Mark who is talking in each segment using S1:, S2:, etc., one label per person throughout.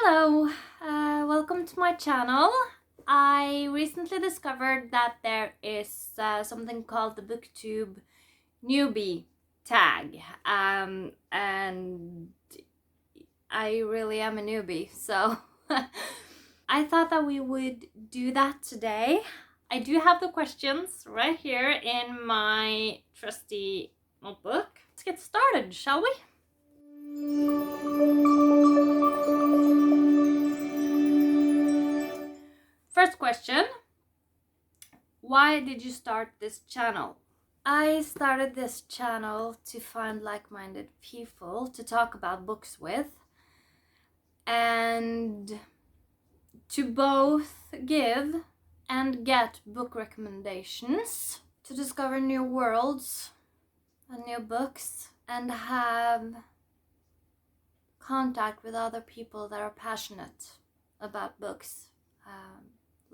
S1: Hello, welcome to my channel. I recently discovered that there is something called the Booktube Newbie Tag, and I really am a newbie, so I thought that we would do that today. I do have the questions right here in my trusty notebook. Let's get started, shall we? First question, why did you start this channel? I started this channel to find like-minded people to talk about books with and to both give and get book recommendations, to discover new worlds and new books and have contact with other people that are passionate about books,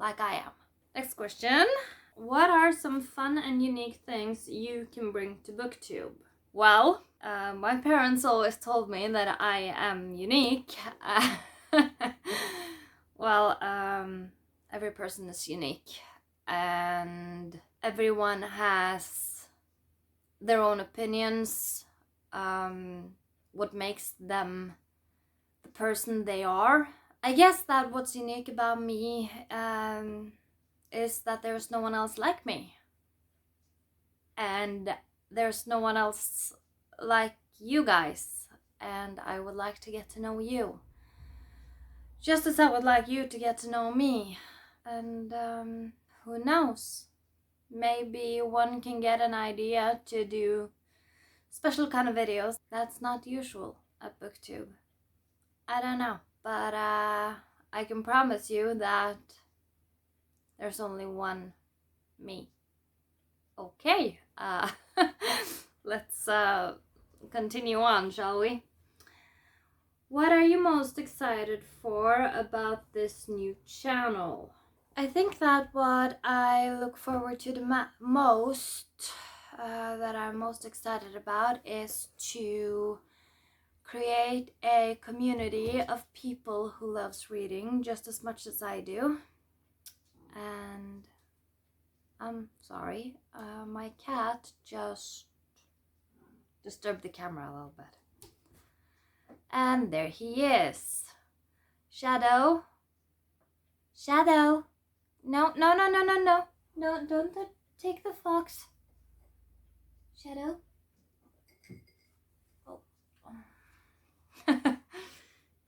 S1: like I am. Next question. What are some fun and unique things you can bring to Booktube? Well, my parents always told me that I am unique. Well, every person is unique and everyone has their own opinions, what makes them the person they are. I guess that what's unique about me is that there's no one else like me, and there's no one else like you guys, and I would like to get to know you just as I would like you to get to know me. And who knows, maybe one can get an idea to do special kind of videos that's not usual at Booktube. I don't know, but I can promise you that there's only one me. Okay, let's continue on, shall we? What are you most excited for about this new channel? I think that what I look forward to the most, that I'm most excited about, is to create a community of people who loves reading just as much as I do. And I'm sorry, my cat just disturbed the camera a little bit. And there he is. Shadow. Shadow. No, no, no, no, no, no. No, don't take the fox. Shadow. Oh.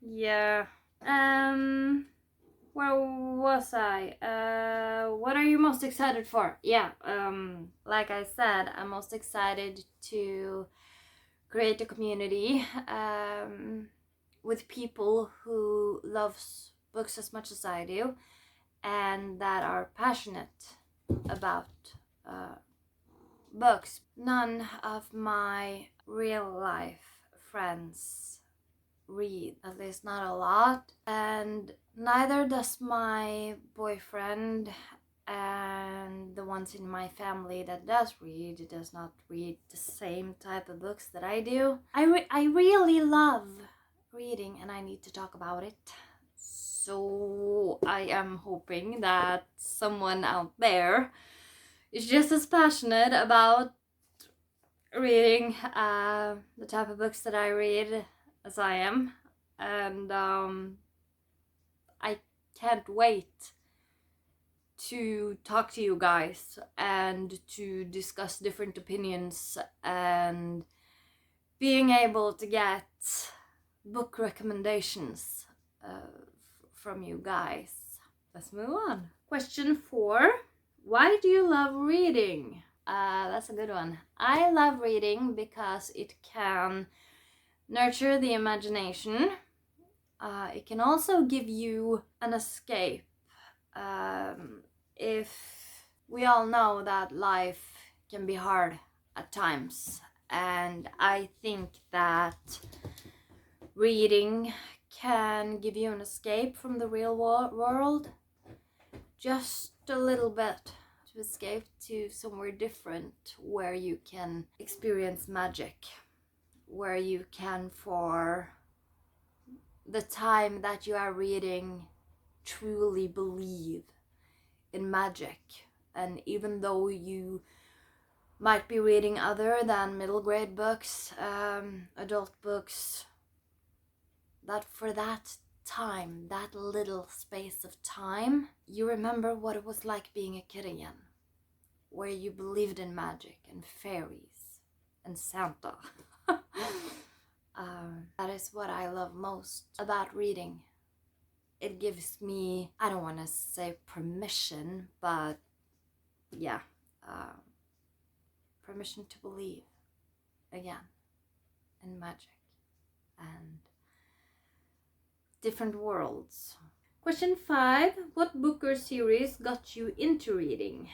S1: Yeah. Where was I? What are you most excited for? Yeah, like I said, I'm most excited to create a community with people who loves books as much as I do and that are passionate about books. None of my real life friends read, at least not a lot, and neither does my boyfriend, and the ones in my family that does not read the same type of books that I do. I really love reading and I need to talk about it, so I am hoping that someone out there is just as passionate about reading the type of books that I read as I am, and I can't wait to talk to you guys and to discuss different opinions and being able to get book recommendations from you guys. Let's move on. Question 4. Why do you love reading? That's a good one. I love reading because it can nurture the imagination. It can also give you an escape. If we all know that life can be hard at times, and I think that reading can give you an escape from the real world, just a little bit, to escape to somewhere different where you can experience magic, where you can for the time that you are reading truly believe in magic. And even though you might be reading other than middle grade books, adult books, that for that time, that little space of time, you remember what it was like being a kid again, where you believed in magic and fairies and Santa. That is what I love most about reading. It gives me, I don't want to say permission, but yeah, permission to believe again in magic and different worlds. Question 5. What book or series got you into reading?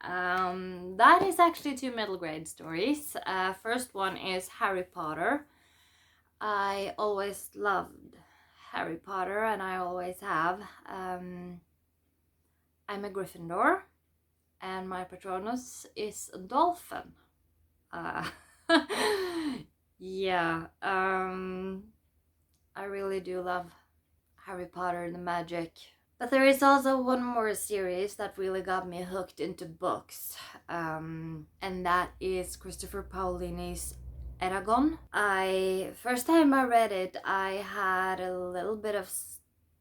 S1: That is actually 2 middle grade stories. First one is Harry Potter. I always loved Harry Potter, and I always have. I'm a Gryffindor, and my Patronus is a dolphin. Yeah, I really do love Harry Potter and the magic. But there is also one more series that really got me hooked into books, and that is Christopher Paolini's Eragon. First time I read it, I had a little bit of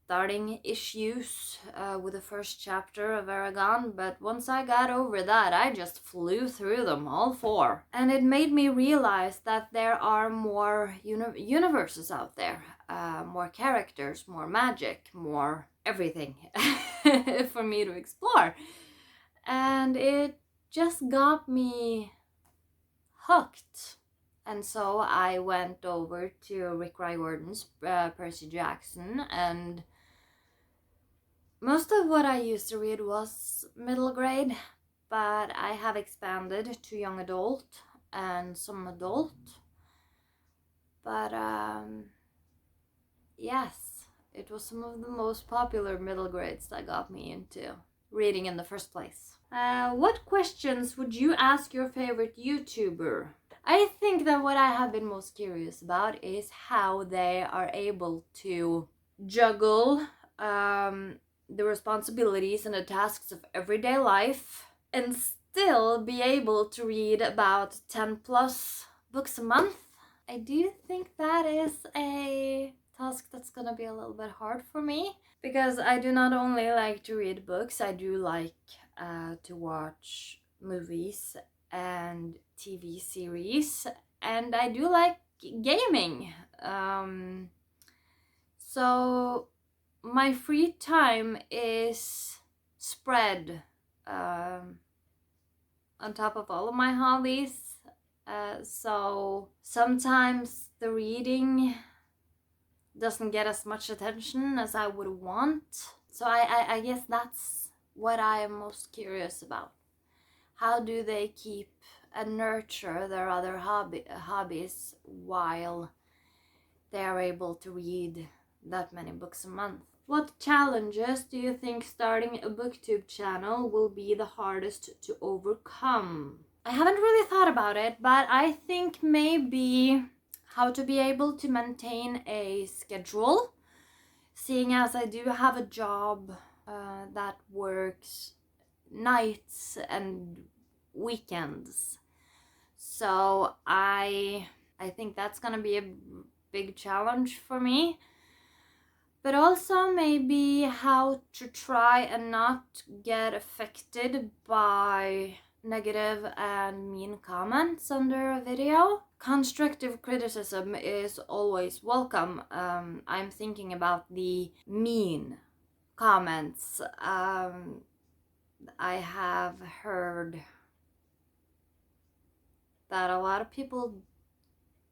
S1: starting issues with the first chapter of Eragon, but once I got over that, I just flew through them, all 4. And it made me realize that there are more universes out there, more characters, more magic, more everything for me to explore. And it just got me hooked. And so I went over to Rick Riordan's Percy Jackson, and most of what I used to read was middle grade, but I have expanded to young adult and some adult. But yes, it was some of the most popular middle grades that got me into reading in the first place. What questions would you ask your favorite YouTuber? I think that what I have been most curious about is how they are able to juggle the responsibilities and the tasks of everyday life and still be able to read about 10 plus books a month. I do think that is a task that's gonna be a little bit hard for me, because I do not only like to read books, I do like to watch movies and TV series, and I do like gaming. So my free time is spread on top of all of my hobbies. So sometimes the reading doesn't get as much attention as I would want. So I guess that's what I am most curious about. How do they keep and nurture their other hobbies while they are able to read that many books a month? What challenges do you think starting a booktube channel will be the hardest to overcome? I haven't really thought about it, but I think maybe how to be able to maintain a schedule, seeing as I do have a job that works nights and weekends. So I think that's gonna be a big challenge for me. But also maybe how to try and not get affected by negative and mean comments under a video. Constructive criticism is always welcome. I'm thinking about the mean comments. I have heard that a lot of people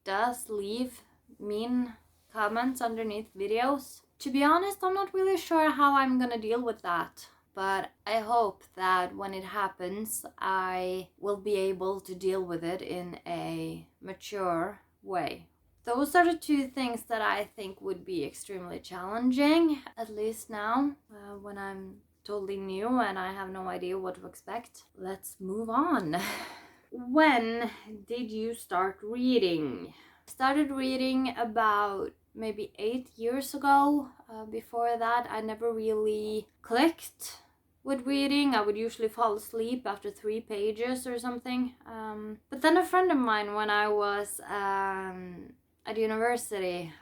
S1: does leave mean comments underneath videos. To be honest, I'm not really sure how I'm gonna deal with that, but I hope that when it happens, I will be able to deal with it in a mature way. Those are the 2 things that I think would be extremely challenging, at least now, when I'm totally new and I have no idea what to expect. Let's move on. When did you start reading? I started reading about maybe 8 years ago. Before that, I never really clicked with reading. I would usually fall asleep after 3 pages or something. But then a friend of mine, when I was at university,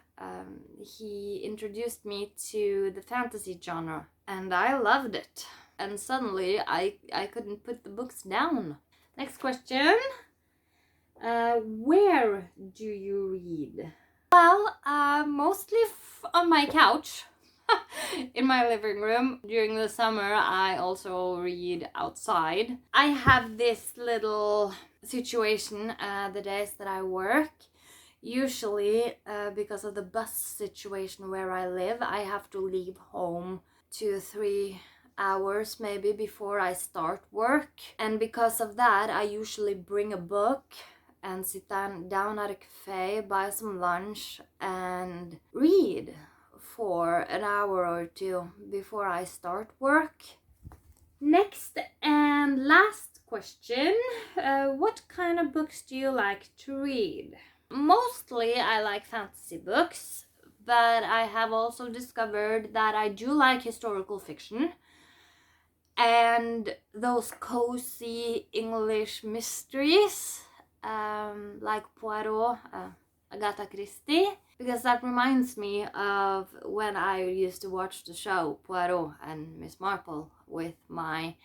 S1: he introduced me to the fantasy genre, and I loved it. And suddenly I couldn't put the books down. Next question. Where do you read? Well, mostly on my couch in my living room. During the summer, I also read outside. I have this little situation the days that I work. Usually, because of the bus situation where I live, I have to leave home 2-3 hours maybe before I start work. And because of that, I usually bring a book and sit down at a cafe, buy some lunch, and read for an hour or 2 before I start work. Next and last question. What kind of books do you like to read? Mostly I like fantasy books, but I have also discovered that I do like historical fiction and those cozy English mysteries, like Poirot, Agatha Christie, because that reminds me of when I used to watch the show Poirot and Miss Marple with my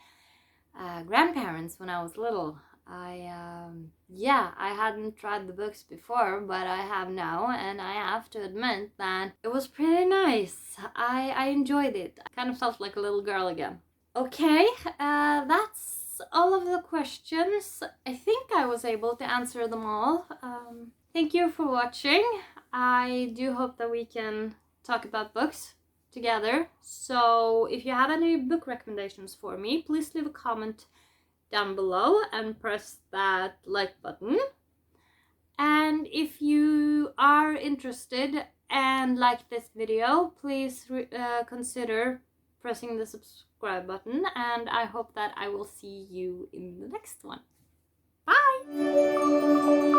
S1: grandparents when I was little. I hadn't tried the books before, but I have now, and I have to admit that it was pretty nice. I enjoyed it. I kind of felt like a little girl again. Okay, that's all of the questions. I think I was able to answer them all. Thank you for watching. I do hope that we can talk about books together. So if you have any book recommendations for me, please leave a comment down below and press that like button. And if you are interested and like this video, please consider pressing the subscribe button, and I hope that I will see you in the next one. Bye!